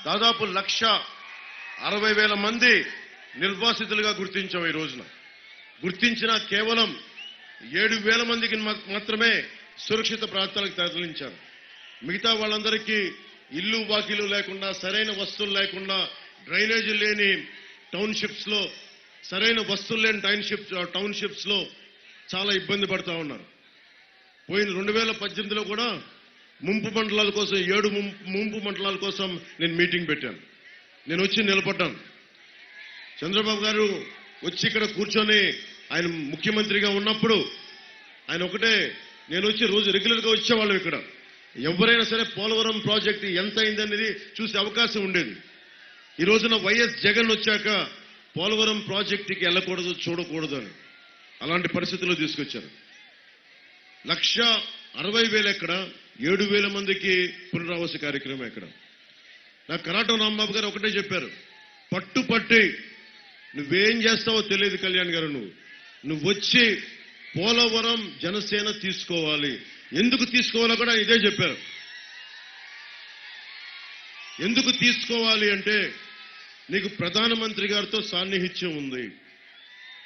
దాదాపు 1,60,000 మంది నిర్వాసితులుగా గుర్తించాం. ఈ రోజున గుర్తించిన కేవలం 7,000 మందికి మాత్రమే సురక్షిత ప్రాంతాలకు తరలించారు. మిగతా వాళ్ళందరికీ ఇల్లు వాకిలు లేకుండా, సరైన వస్తువులు లేకుండా, డ్రైనేజీలు లేని టౌన్షిప్స్ లో, సరైన వస్తువులు లేని టౌన్షిప్స్ లో చాలా ఇబ్బంది పడతా ఉన్నారు. పోయిన 2018లో కూడా ముంపు మండలాల కోసం 7 ముంపు మండలాల కోసం నేను మీటింగ్ పెట్టాను. నేను వచ్చి నిలబడ్డాను. చంద్రబాబు గారు వచ్చి ఇక్కడ కూర్చొని ఆయన ముఖ్యమంత్రిగా ఉన్నప్పుడు ఆయన ఒకటే, నేను వచ్చి రోజు రెగ్యులర్గా వచ్చేవాళ్ళం. ఇక్కడ ఎవరైనా సరే పోలవరం ప్రాజెక్టు ఎంత అయిందనేది చూసే అవకాశం ఉండేది. ఈ రోజున వైఎస్ జగన్ వచ్చాక పోలవరం ప్రాజెక్టుకి వెళ్ళకూడదు, చూడకూడదు అని అలాంటి పరిస్థితుల్లో తీసుకొచ్చారు. 1,60,000 ఎక్కడ, 7,000 మందికి పునరావాస కార్యక్రమం ఎక్కడ. నాకు కరాటం రాంబాబు గారు ఒకటే చెప్పారు, పట్టుపట్టి నువ్వేం చేస్తావో తెలియదు కళ్యాణ్ గారు, నువ్వు వచ్చి పోలవరం జనసేన తీసుకోవాలి. ఎందుకు తీసుకోవాలో కూడా ఇదే చెప్పారు. ఎందుకు తీసుకోవాలి అంటే నీకు ప్రధానమంత్రి గారితో సాన్నిహిత్యం ఉంది.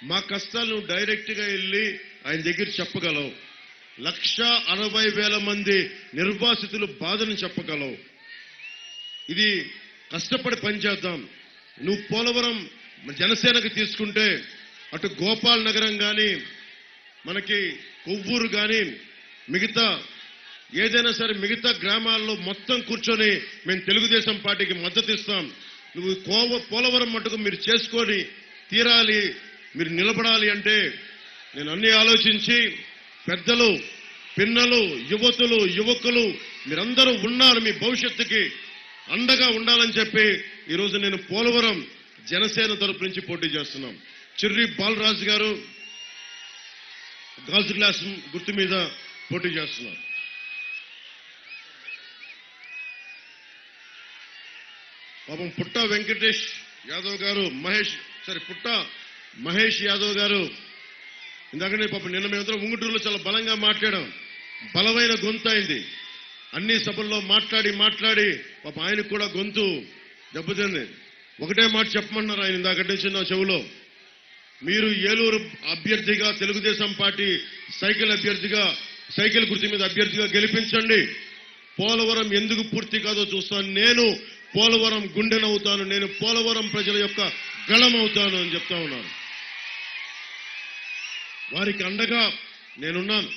మా కష్టాలు నువ్వు డైరెక్ట్ గా వెళ్ళి ఆయన దగ్గర చెప్పగలవు. 1,60,000 మంది నిర్వాసితులు బాధను చెప్పగలవు. ఇది కష్టపడి పనిచేద్దాం. నువ్వు పోలవరం జనసేనకు తీసుకుంటే అటు గోపాల్ నగరం కానీ, మనకి కొవ్వూరు కానీ, మిగతా ఏదైనా సరే మిగతా గ్రామాల్లో మొత్తం కూర్చొని మేము తెలుగుదేశం పార్టీకి మద్దతు ఇస్తాం. నువ్వు పోలవరం మటుకు మీరు చేసుకొని తీరాలి, మీరు నిలబడాలి అంటే నేను అన్ని ఆలోచించి పెద్దలు, పిన్నలు, యువతులు, యువకులు మీరందరూ ఉన్నారు, మీ భవిష్యత్తుకి అండగా ఉండాలని చెప్పి ఈరోజు నేను పోలవరం జనసేన తరపు నుంచి పోటీ చేస్తున్నాం. చిర్రి బాలరాజు గారు గాజు గ్లాస్ గుర్తు మీద పోటీ చేస్తున్నారు. పాపం పుట్ట వెంకటేష్ యాదవ్ గారు, పుట్ట మహేష్ యాదవ్ గారు ఇందాకనే పాపం నిన్న మేమందరం ఉంగుటూరులో చాలా బలంగా మాట్లాడాం. బలమైన గొంతు అయింది. అన్ని సభల్లో మాట్లాడి పాపం ఆయనకు కూడా గొంతు దెబ్బతింది. ఒకటే మాట చెప్పమన్నారు ఆయన ఇందాక నుంచి నా చెవులో, మీరు ఏలూరు అభ్యర్థిగా, తెలుగుదేశం పార్టీ సైకిల్ గుర్తు మీద అభ్యర్థిగా గెలిపించండి. పోలవరం ఎందుకు పూర్తి కాదో చూస్తాను. నేను పోలవరం గుండెనవుతాను, నేను పోలవరం ప్రజల యొక్క గళమవుతాను అని చెప్తా ఉన్నాను. వారికి అండగా నేనున్నాను.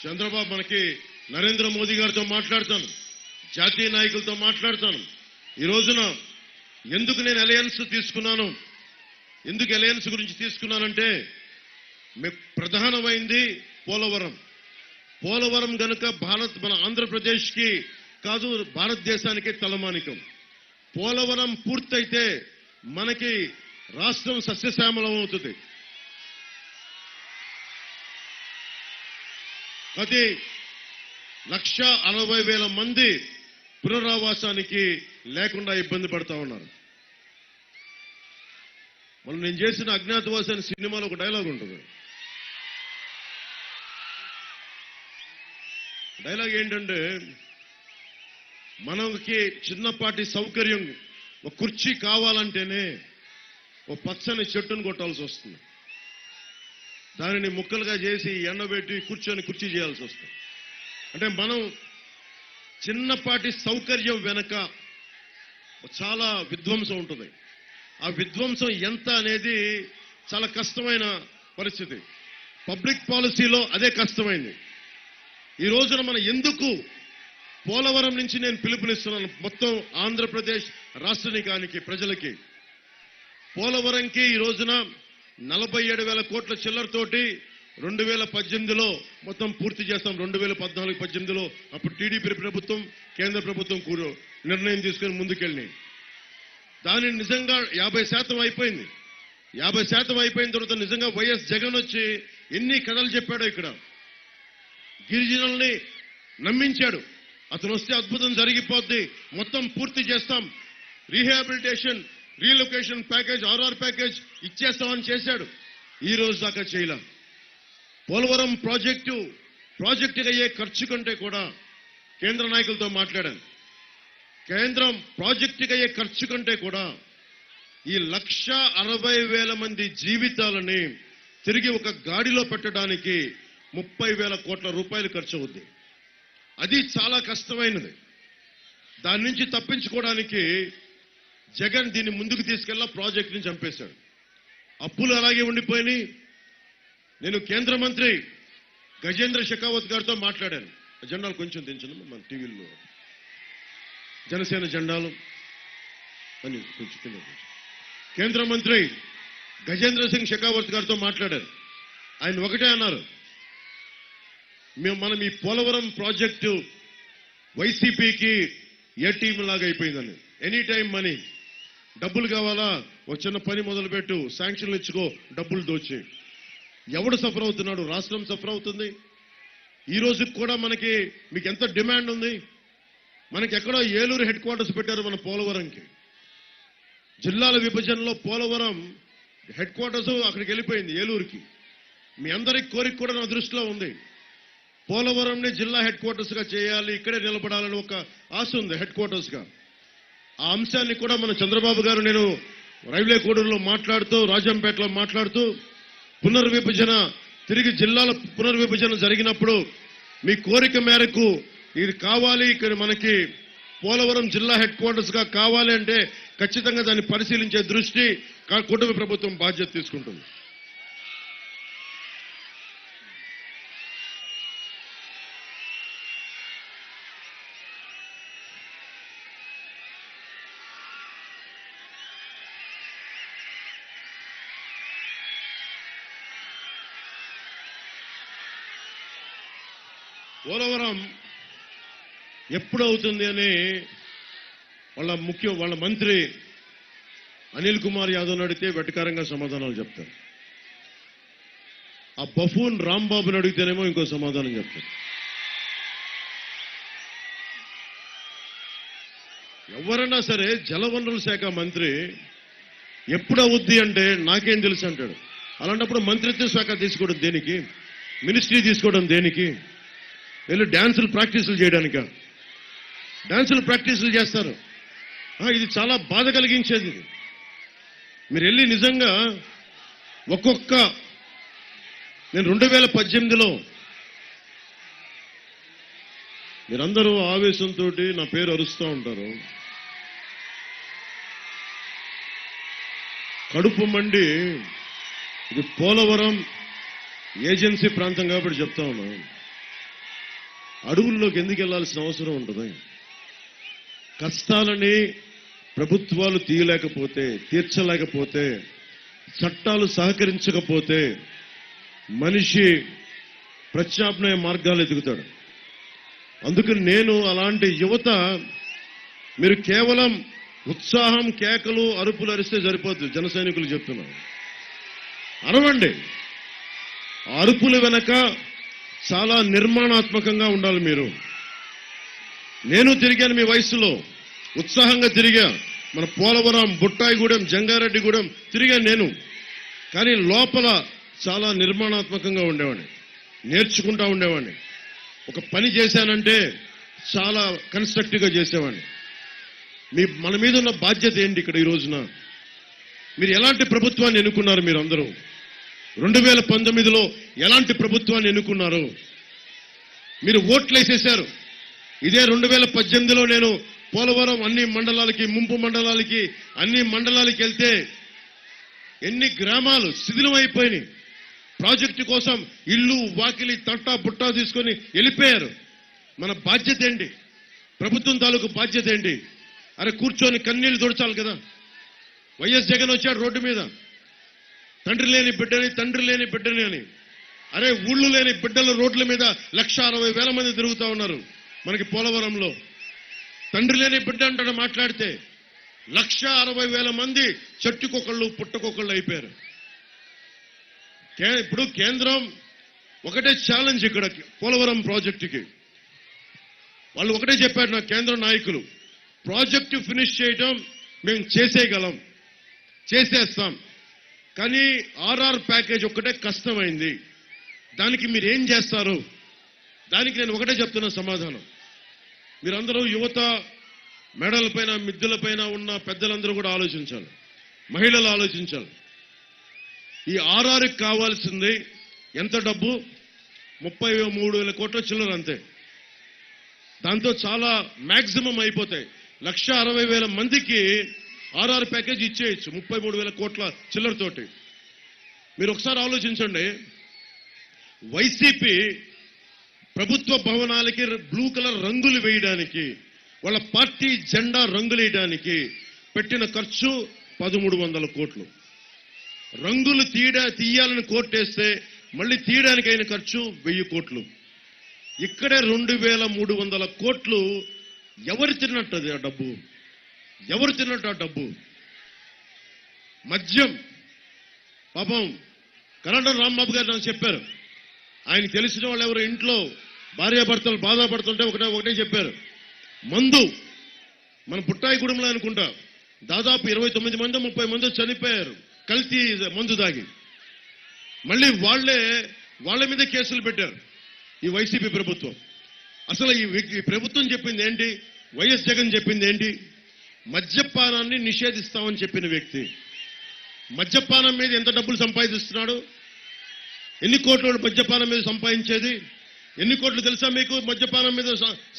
చంద్రబాబు మనకి నరేంద్ర మోదీ గారితో మాట్లాడతాను, జాతీయ నాయకులతో మాట్లాడతాను. ఈ రోజున ఎందుకు నేను అలయన్స్ తీసుకున్నాను, ఎందుకు అలయన్స్ గురించి తీసుకున్నానంటే ప్రధానమైంది పోలవరం గనుక మన ఆంధ్రప్రదేశ్కి కాదు, భారతదేశానికి తలమానికం. పోలవరం పూర్తయితే మనకి రాష్ట్రం సస్యశ్యామలం అవుతుంది. అది 1,60,000 మంది పునరావాసానికి లేకుండా ఇబ్బంది పడతా ఉన్నారు. మనం నేను చేసిన అజ్ఞాతవాసి అనే సినిమాలో ఒక డైలాగ్ ఉంటుంది. డైలాగ్ ఏంటంటే, మనకి చిన్నపాటి సౌకర్యం, ఒక కుర్చీ కావాలంటేనే ఒక పచ్చని చెట్టును కొట్టాల్సి వస్తుంది. దానిని ముక్కలుగా చేసి ఎండబెట్టి కుర్చీ చేయాల్సి వస్తుంది. అంటే మనం చిన్నపాటి సౌకర్యం వెనక చాలా విధ్వంసం ఉంటుంది. ఆ విధ్వంసం ఎంత అనేది చాలా కష్టమైన పరిస్థితి. పబ్లిక్ పాలసీలో అదే కష్టమైంది. ఈ రోజున మనం ఎందుకు పోలవరం నుంచి నేను పిలుపునిస్తున్నాను మొత్తం ఆంధ్రప్రదేశ్ రాష్ట్రానికి, ప్రజలకి. పోలవరంకి ఈ రోజున 47,000 కోట్ల చిల్లరతోటి 2018లో మొత్తం పూర్తి చేస్తాం. 2014-18లో అప్పుడు టీడీపీ ప్రభుత్వం, కేంద్ర ప్రభుత్వం నిర్ణయం తీసుకుని ముందుకెళ్ళినాయి. దాని నిజంగా 50% అయిపోయింది. 50% అయిపోయిన తర్వాత నిజంగా వైఎస్ జగన్ వచ్చి ఎన్ని కథలు చెప్పాడో ఇక్కడ. గిరిజనుల్ని నమ్మించాడు. అతను వస్తే అద్భుతం జరిగిపోద్ది, మొత్తం పూర్తి చేస్తాం, rehabilitation, relocation package, RR package ఇచ్చేస్తామని చేశాడు. ఈ రోజు దాకా చేయలే. పోలవరం ప్రాజెక్టుకి అయ్యే ఖర్చు కంటే కూడా కేంద్ర నాయకులతో మాట్లాడాను. కేంద్రం ప్రాజెక్టుకి అయ్యే ఖర్చు కంటే కూడా ఈ 1,60,000 మంది జీవితాలని తిరిగి ఒక గాడిలో పెట్టడానికి 30,000 కోట్ల రూపాయలు ఖర్చు అవుద్ది. అది చాలా కష్టమైనది. దాని నుంచి తప్పించుకోవడానికి జగన్ దీన్ని ముందుకు తీసుకెళ్ళి ప్రాజెక్టుని చంపేశాడు. అప్పులు అలాగే ఉండిపోయినాయి. నేను కేంద్ర మంత్రి గజేంద్ర షెకావత్ గారితో మాట్లాడాను. జెండాలు కొంచెం దించండి మన టీవీలో, జనసేన జెండాలు అని కొంచెం. కేంద్ర మంత్రి గజేంద్ర సింగ్ షెకావత్ గారితో మాట్లాడారు. ఆయన ఒకటే అన్నారు, మనం ఈ పోలవరం ప్రాజెక్టు వైసీపీకి ఏ టీం లాగా అయిపోయిందని. ఎనీ టైం మనీ, డబ్బులు కావాలా, ఒక చిన్న పని మొదలుపెట్టు, శాంక్షన్లు ఇచ్చుకో, డబ్బులు దోచి. ఎవడు సఫర్ అవుతున్నాడు? రాష్ట్రం సఫర్ అవుతుంది. ఈ రోజుకి కూడా మీకు ఎంత డిమాండ్ ఉంది? మనకి ఎక్కడో ఏలూరు హెడ్ క్వార్టర్స్ పెట్టారు మన పోలవరంకి. జిల్లాల విభజనలో పోలవరం హెడ్ క్వార్టర్స్ అక్కడికి వెళ్ళిపోయింది, ఏలూరుకి. మీ అందరి కోరిక కూడా నా దృష్టిలో ఉంది. పోలవరంని జిల్లా హెడ్ క్వార్టర్స్ గా చేయాలి, ఇక్కడే నిలబడాలని ఒక ఆశ ఉంది హెడ్ క్వార్టర్స్ గా. ఆ అంశాన్ని కూడా మన చంద్రబాబు గారు, నేను రైల్వే కోడూరులో మాట్లాడుతూ, రాజంపేటలో మాట్లాడుతూ, పునర్విభజన తిరిగి జిల్లాల పునర్విభజన జరిగినప్పుడు మీ కోరిక మేరకు ఇది కావాలి, ఇక్కడ మనకి పోలవరం జిల్లా హెడ్ క్వార్టర్స్ గా కావాలి అంటే ఖచ్చితంగా దాన్ని పరిశీలించే దృష్టి కూటమి ప్రభుత్వం బాధ్యత తీసుకుంటుంది. పోలవరం ఎప్పుడవుతుంది అని వాళ్ళ మంత్రి అనిల్ కుమార్ యాదవ్ అడిగితే వెటకారంగా సమాధానాలు చెప్తారు. ఆ బఫూన్ రాంబాబుని అడిగితేనేమో ఇంకో సమాధానం చెప్తారు. ఎవరైనా సరే జలవనరుల శాఖ మంత్రి ఎప్పుడు అవుద్ది అంటే నాకేం తెలుసు అంటాడు. అలాంటప్పుడు మంత్రిత్వ శాఖ తీసుకోవడం దేనికి? మినిస్ట్రీ తీసుకోవడం దేనికి? వీళ్ళు డ్యాన్సులు ప్రాక్టీసులు చేయడానిక? డ్యాన్సులు ప్రాక్టీసులు చేస్తారు. ఇది చాలా బాధ కలిగించేది. మీరు వెళ్ళి నిజంగా నేను 2018లో మీరందరూ ఆవేశంతో నా పేరు అరుస్తూ ఉంటారు. కడుపు మండి, ఇది పోలవరం ఏజెన్సీ ప్రాంతం కాబట్టి చెప్తా ఉన్నాను. అడవుల్లోకి ఎందుకు వెళ్లాల్సిన అవసరం ఉంటుంది? కష్టాలని ప్రభుత్వాలు తీర్చలేకపోతే, చట్టాలు సహకరించకపోతే మనిషి ప్రత్యామ్నాయ మార్గాలు ఎదుగుతాడు. అందుకని నేను అలాంటి యువత, మీరు కేవలం ఉత్సాహం, కేకలు, అరుపులు అరిస్తే సరిపోద్దు. జన సైనికులు చెప్తున్నారు, అరవండి. అరుపుల వెనక చాలా నిర్మాణాత్మకంగా ఉండాలి. నేను తిరిగాను, మీ వయసులో ఉత్సాహంగా తిరిగా. మన పోలవరం, బుట్టాయిగూడెం, జంగారెడ్డిగూడెం తిరిగాను నేను. కానీ లోపల చాలా నిర్మాణాత్మకంగా ఉండేవాడిని, నేర్చుకుంటా ఉండేవాడిని. ఒక పని చేశానంటే చాలా కన్స్ట్రక్టివ్గా చేసేవాడిని. మన మీద ఉన్న బాధ్యత ఏంటి? ఇక్కడ ఈ రోజున మీరు ఎలాంటి ప్రభుత్వాన్ని ఎన్నుకున్నారు? మీరందరూ 2019లో ఎలాంటి ప్రభుత్వాన్ని ఎన్నుకున్నారు? మీరు ఓట్లు వేసేశారు. ఇదే 2018లో నేను పోలవరం అన్ని మండలాలకి, ముంపు మండలాలకి, అన్ని మండలాలకి వెళ్తే ఎన్ని గ్రామాలు శిథిలం అయిపోయినాయి. ప్రాజెక్టు కోసం ఇల్లు, వాకిలి, తట్టా బుట్టా తీసుకొని వెళ్ళిపోయారు. మన బాధ్యత ఏంటి? ప్రభుత్వం తాలూకు బాధ్యత ఏంటి? అరే కూర్చొని కన్నీళ్లు దొడచాలి కదా. వైఎస్ జగన్ వచ్చాడు రోడ్డు మీద, తండ్రి లేని బిడ్డని అని. అరే ఊళ్ళు లేని బిడ్డల రోడ్ల మీద 1,60,000 మంది తిరుగుతా ఉన్నారు మనకి పోలవరంలో. తండ్రి లేని బిడ్డ అంటాడు మాట్లాడితే. 1,60,000 మంది చెట్టుకొకళ్ళు, పుట్టకొకళ్ళు అయిపోయారు. ఇప్పుడు కేంద్రం ఒకటే ఛాలెంజ్ ఇక్కడ పోలవరం ప్రాజెక్టుకి. వాళ్ళు ఒకటే చెప్పారు నా కేంద్ర నాయకులు, ప్రాజెక్టు ఫినిష్ చేయడం మేము చేసేయగలం, చేసేస్తాం. కానీ ఆర్ఆర్ ప్యాకేజ్ ఒక్కటే కష్టమైంది. దానికి మీరు ఏం చేస్తారు? దానికి నేను ఒకటే చెప్తున్నా సమాధానం. మీరందరూ యువత, మెడలపైన మిద్దెలపైన ఉన్న పెద్దలందరూ కూడా ఆలోచించాలి, మహిళలు ఆలోచించాలి. ఈ ఆర్ఆర్కి కావాల్సింది ఎంత డబ్బు? 33,000 కోట్ల చిల్లర అంతే. దాంతో చాలా మ్యాక్సిమం అయిపోతాయి. 1,60,000 మందికి ఆర్ఆర్ ప్యాకేజ్ ఇచ్చేయచ్చు 33,000 కోట్ల చిల్లరతోటి. మీరు ఒకసారి ఆలోచించండి. వైసీపీ ప్రభుత్వ భవనాలకి బ్లూ కలర్ రంగులు వేయడానికి, వాళ్ళ పార్టీ జెండా రంగులు వేయడానికి పెట్టిన ఖర్చు 1,300 కోట్లు. రంగులు తీయాలని కోర్టేస్తే మళ్ళీ తీయడానికి అయిన ఖర్చు 1,000 కోట్లు. ఇక్కడే 2,300 కోట్లు. ఎవరు తిన్నట్టు అది? ఆ డబ్బు ఎవరు తిన్నట్టు? ఆ డబ్బు మద్యం. పాపం కరణం రాంబాబు గారు నాకు చెప్పారు, ఆయన తెలిసిన వాళ్ళు ఎవరు ఇంట్లో భార్యాభర్తలు బాధపడుతుంటే ఒకటే చెప్పారు, మందు మన బుట్టాయిగూడెంలో అనుకుంటా దాదాపు 29 మంది 30 మంది చనిపోయారు కల్తీ మందు దాగి. మళ్ళీ వాళ్ళ మీద కేసులు పెట్టారు ఈ వైసీపీ ప్రభుత్వం. అసలు ఈ ప్రభుత్వం చెప్పింది ఏంటి? వైఎస్ జగన్ చెప్పింది ఏంటి? మద్యపానాన్ని నిషేధిస్తామని చెప్పిన వ్యక్తి మద్యపానం మీద ఎంత డబ్బులు సంపాదిస్తున్నాడు? ఎన్ని కోట్లు మద్యపానం మీద సంపాదించేది? ఎన్ని కోట్లు తెలుసా మీకు మద్యపానం మీద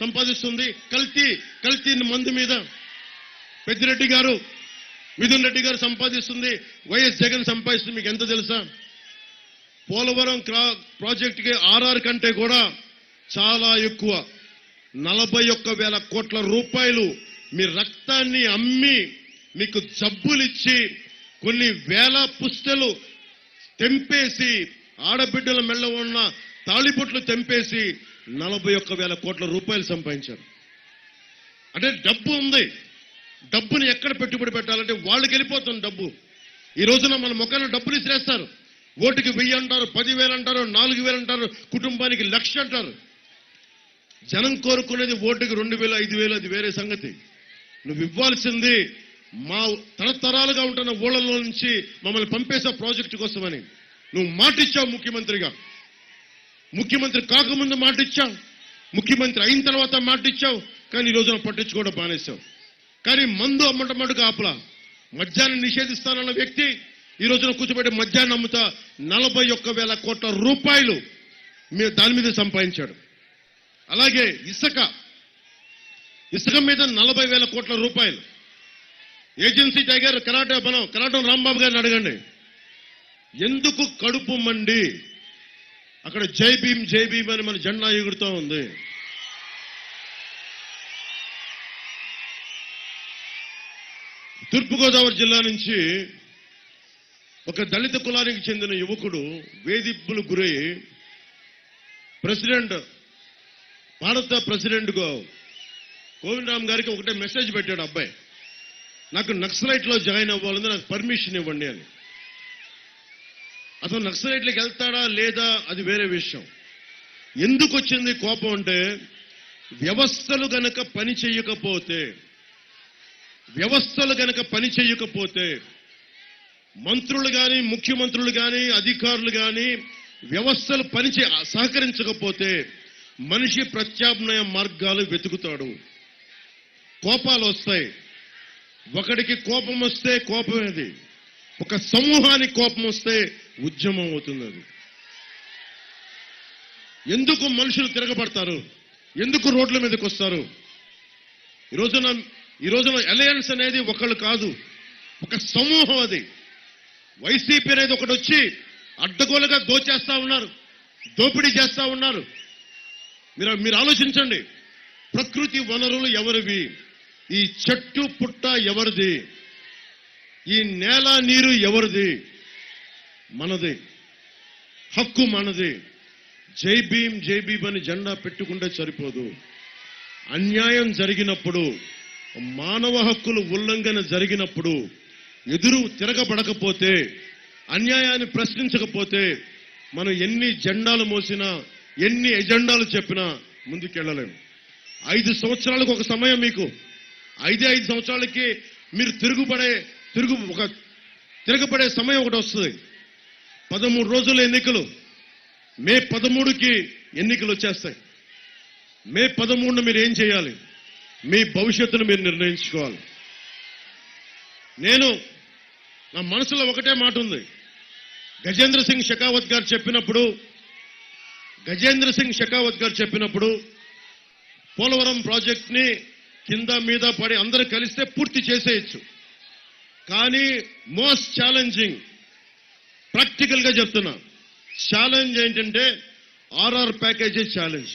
సంపాదిస్తుంది? కల్తీ మందు మీద పెద్దిరెడ్డి గారు, మిథున్ రెడ్డి గారు సంపాదిస్తుంది, వైఎస్ జగన్ సంపాదిస్తుంది. మీకు ఎంత తెలుసా? పోలవరం ప్రాజెక్టుకి ఆర్ఆర్ కంటే కూడా చాలా ఎక్కువ 41,000 కోట్ల రూపాయలు మీ రక్తాన్ని అమ్మి మీకు జబ్బులిచ్చి కొన్ని వేల పుస్తలు తెంపేసి ఆడబిడ్డల మెళ్ళ ఉన్న తాళిబొట్లు తెంపేసి 41,000 కోట్ల రూపాయలు సంపాదించారు. అంటే డబ్బు ఉంది. డబ్బుని ఎక్కడ పెట్టుబడి పెట్టాలంటే వాళ్ళకి వెళ్ళిపోతుంది డబ్బు. ఈ రోజున మన మొక్కన డబ్బులు ఇసిరేస్తారు. ఓటుకి 1,000 అంటారు, 10,000 అంటారు, 4,000 అంటారు, కుటుంబానికి 1,00,000 అంటారు. జనం కోరుకునేది ఓటుకి 2,000, 5,000, అది వేరే సంగతి. నువ్వు ఇవ్వాల్సింది మా తరతరాలుగా ఉంటున్న ఊళ్ళలో నుంచి మమ్మల్ని పంపేసే ప్రాజెక్టు కోసమని నువ్వు మాటిచ్చావు ముఖ్యమంత్రిగా. ముఖ్యమంత్రి కాకముందు మాటిచ్చావు, ముఖ్యమంత్రి అయిన తర్వాత మాటిచ్చావు, కానీ ఈ రోజున పట్టించుకోవడం బానేశావు. కానీ మందు అమ్మటమటుకు ఆపలా. మద్యాన్ని నిషేధిస్తానన్న వ్యక్తి ఈ రోజున కూర్చోబెట్టి మద్యాన్ని అమ్ముతా 41,000 కోట్ల రూపాయలు దాని మీద సంపాదించాడు. అలాగే ఇసుక మీద 40,000 కోట్ల రూపాయలు. ఏజెన్సీ టైగర్ కరాటం రాంబాబు గారిని అడగండి, ఎందుకు కడుపు మండి అక్కడ జై భీమ్ అని మన జెండా ఎగురుతూ ఉంది? తూర్పుగోదావరి జిల్లా నుంచి ఒక దళిత కులానికి చెందిన యువకుడు వేధింపులు గురై భారత ప్రెసిడెంట్ కోవింద్ రామ్ గారికి ఒకటే మెసేజ్ పెట్టాడు. అబ్బాయి, నాకు నక్సలైట్ లో జాయిన్ అవ్వాలని, నాకు పర్మిషన్ ఇవ్వండి అని. అతను నక్సలైట్లకు వెళ్తాడా లేదా అది వేరే విషయం. ఎందుకు వచ్చింది కోపం అంటే, వ్యవస్థలు గనక పని చేయకపోతే మంత్రులు కానీ, ముఖ్యమంత్రులు కానీ, అధికారులు కానీ వ్యవస్థలు సహకరించకపోతే మనిషి ప్రత్యామ్నాయ మార్గాలు వెతుకుతాడు. కోపాలు వస్తాయి. ఒకడికి కోపం వస్తే కోపమేది, ఒక సమూహానికి కోపం వస్తే ఉద్యమం అవుతుంది. అది ఎందుకు మనుషులు తిరగబడతారు? ఎందుకు రోడ్ల మీదకి వస్తారు? ఈ రోజున అలయన్స్ అనేది ఒకళ్ళు కాదు, ఒక సమూహం. అది వైసీపీ అనేది ఒకటి వచ్చి అడ్డగోలుగా దోపిడీ చేస్తా ఉన్నారు. మీరు ఆలోచించండి. ప్రకృతి వనరులు ఎవరివి? ఈ చెట్టు పుట్ట ఎవరిది? ఈ నేల నీరు ఎవరిది? మనది. హక్కు మనది. జై భీమ్ అని జెండా పెట్టుకుంటే సరిపోదు. అన్యాయం జరిగినప్పుడు, మానవ హక్కులు ఉల్లంఘన జరిగినప్పుడు ఎదురు తిరగబడకపోతే, అన్యాయాన్ని ప్రశ్నించకపోతే మనం ఎన్ని జెండాలు మోసినా, ఎన్ని ఎజెండాలు చెప్పినా ముందుకెళ్ళలేము. 5 సంవత్సరాలకు ఒక సమయం మీకు. 5 సంవత్సరాలకి మీరు తిరగబడే సమయం ఒకటి వస్తుంది. 13 రోజుల ఎన్నికలు. మే 13కి ఎన్నికలు వచ్చేస్తాయి. మే 13ను మీరు ఏం చేయాలి? మీ భవిష్యత్తును మీరు నిర్ణయించుకోవాలి. నా మనసులో ఒకటే మాట ఉంది. గజేంద్ర సింగ్ షెకావత్ గారు చెప్పినప్పుడు పోలవరం ప్రాజెక్ట్ని కింద మీద పడి అందరూ కలిస్తే పూర్తి చేసేయచ్చు. కానీ మోస్ట్ ఛాలెంజింగ్, ప్రాక్టికల్ గా చెప్తున్నా, ఛాలెంజ్ ఏంటంటే ఆర్ఆర్ ప్యాకేజీ ఛాలెంజ్.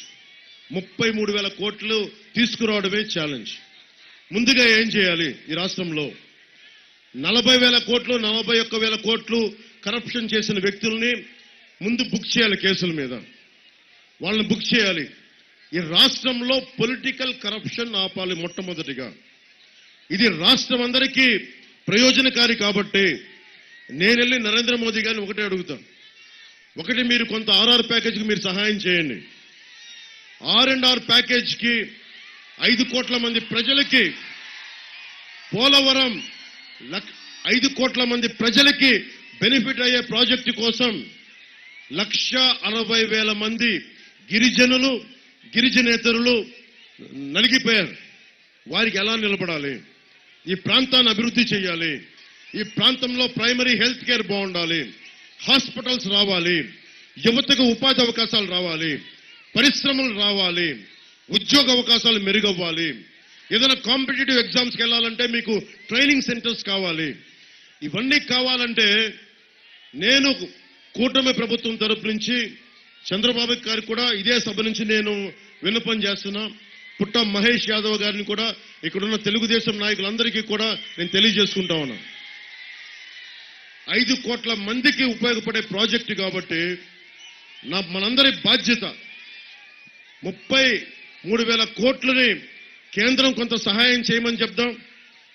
33,000 కోట్లు తీసుకురావడమే ఛాలెంజ్. ముందుగా ఏం చేయాలి? ఈ రాష్ట్రంలో 40,000 కోట్లు 41,000 కోట్లు కరప్షన్ చేసిన వ్యక్తుల్ని ముందు బుక్ చేయాలి. కేసుల మీద వాళ్ళని బుక్ చేయాలి. ఈ రాష్ట్రంలో పొలిటికల్ కరప్షన్ ఆపాలి మొట్టమొదటిగా. ఇది రాష్ట్రం అందరికీ ప్రయోజనకారి కాబట్టి నేను వెళ్ళి నరేంద్ర మోదీ గారిని ఒకటే అడుగుతాను. ఒకటి, మీరు కొంత ఆర్ఆర్ ప్యాకేజీకి మీరు సహాయం చేయండి. R&R ప్యాకేజ్కి 5 కోట్ల మంది ప్రజలకి, పోలవరం 5 కోట్ల మంది ప్రజలకి బెనిఫిట్ అయ్యే ప్రాజెక్టు కోసం 1,60,000 మంది గిరిజనులు, గిరిజనేతరులు నలిగిపోయారు. వారికి ఎలా నిలబడాలి? ఈ ప్రాంతాన్ని అభివృద్ధి చేయాలి. ఈ ప్రాంతంలో ప్రైమరీ హెల్త్ కేర్ బాగుండాలి, హాస్పిటల్స్ రావాలి, యువతకు ఉపాధి అవకాశాలు రావాలి, పరిశ్రమలు రావాలి, ఉద్యోగ అవకాశాలు మెరుగవ్వాలి. ఏదైనా కాంపిటేటివ్ ఎగ్జామ్స్కి వెళ్ళాలంటే మీకు ట్రైనింగ్ సెంటర్స్ కావాలి. ఇవన్నీ కావాలంటే నేను కూటమి ప్రభుత్వం తరపు నుంచి చంద్రబాబు గారికి కూడా ఇదే సభ నుంచి నేను విన్నపం చేస్తున్నా. పుట్ట మహేష్ యాదవ్ గారిని కూడా, ఇక్కడున్న తెలుగుదేశం నాయకులందరికీ కూడా నేను తెలియజేసుకుంటా ఉన్నా. 5 కోట్ల మందికి ఉపయోగపడే ప్రాజెక్టు కాబట్టి మనందరి బాధ్యత 33,000 కోట్లని కేంద్రం కొంత సహాయం చేయమని చెప్దాం.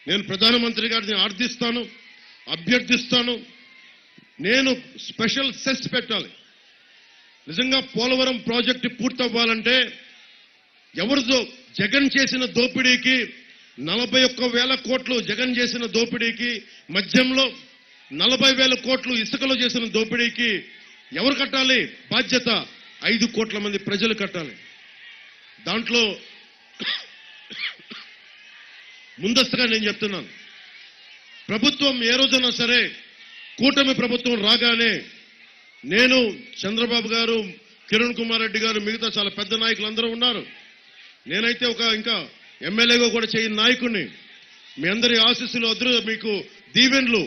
నేను ప్రధానమంత్రి గారిని ఆర్థిస్తాను, అభ్యర్థిస్తాను. నేను స్పెషల్ సెస్ పెట్టాలి. నిజంగా పోలవరం ప్రాజెక్టు పూర్తవ్వాలంటే ఎవరిదో జగన్ చేసిన దోపిడీకి 41,000 కోట్లు జగన్ చేసిన దోపిడీకి మధ్యంలో 40,000 కోట్లు ఇసుకలో చేసిన దోపిడీకి ఎవరు కట్టాలి? బాధ్యత 5 కోట్ల మంది ప్రజలు కట్టాలి. దాంట్లో ముందస్తుగా నేను చెప్తున్నాను, ప్రభుత్వం ఏ రోజైనా సరే, కూటమి ప్రభుత్వం రాగానే నేను, చంద్రబాబు గారు, కిరణ్ కుమార్ రెడ్డి గారు, మిగతా చాలా పెద్ద నాయకులందరూ ఉన్నారు. నేనైతే ఇంకా ఎమ్మెల్యేగా కూడా చేయని నాయకుడిని. మీ అందరి ఆశీస్సులు, మీకు దీవెన్లు